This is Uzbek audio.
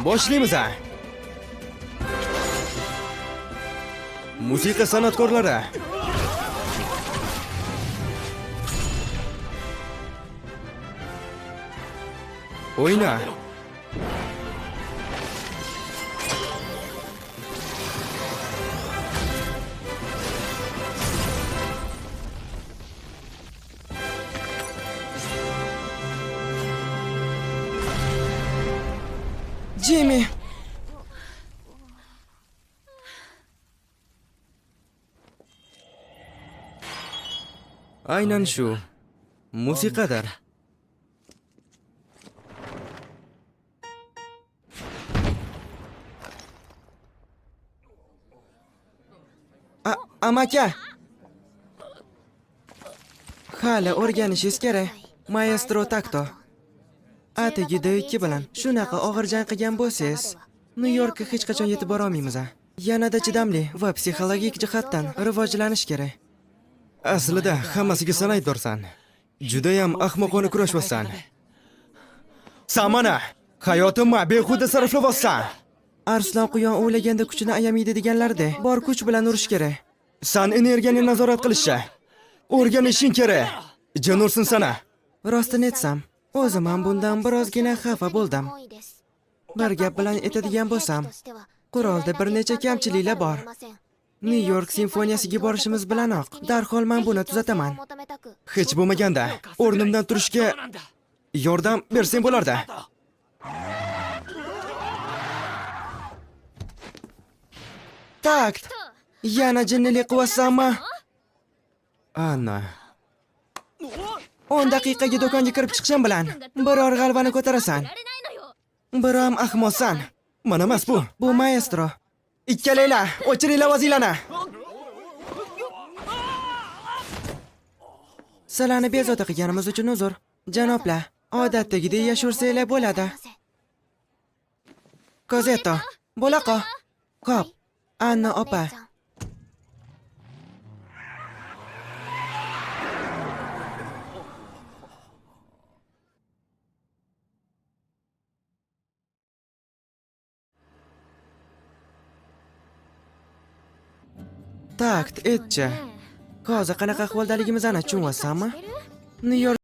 Boshlaymiz. Musiqa san'atkorlari. O'yna. Jimmy. Aynan shu. Musiqadir. Amaka. Hali o'rganishingiz kerak. Maestro Takto. Atigi D2 bilan shunaqa og'ir jang qilgan bo'lsangiz, Nyu-Yorkka hech qachon yetib bora olmaymiz. Yanada chidamli va psixologik jihatdan rivojlanish kerak. Aslida hammasiga sen aybdorsan. Juda ham ahmoqona kurashibsan. Sen mana hayotimni behuda sarflayapsan. Arslon quyon o'ylaganda kuchini ayamaydi deganlarda bor kuch bilan urish kerak. Sen energiyani nazorat qilishga o'rganishing kerak. Jin ursin sana. Rostini aytsam, o'zim ham bundan birozgina xafa bo'ldim. Bir gap bilan aytadigan bo'lsam, qurolda bir necha kamchiliklar bor. New-York simfoniyasiga borishimiz bilanoq darhol men buni tuzataman. Hech bo'lmaganda o'rnimdan turishga yordam bersang bo'lardi. Takt. Yana jinnilik qilyapsanmi? Anna. 10 daqiqaga do'konga kirib chiqishim bilan biror g'alvani ko'tarasan. Biram ahmoqsan. Mana emas bu. Bu maestro. Ikkalanglar, o'chiringlar vaziylarni. Sizlarni bezovta qilganimiz uchun uzr. Janoblar, odatdagidek yashursanglar bo'ladi. Kozetto, bo'laqa. Xo'p, Anna opa. Takt, aytchi. Hozir qanaqa ahvoldaligimizni tushunayapsanmi? New-York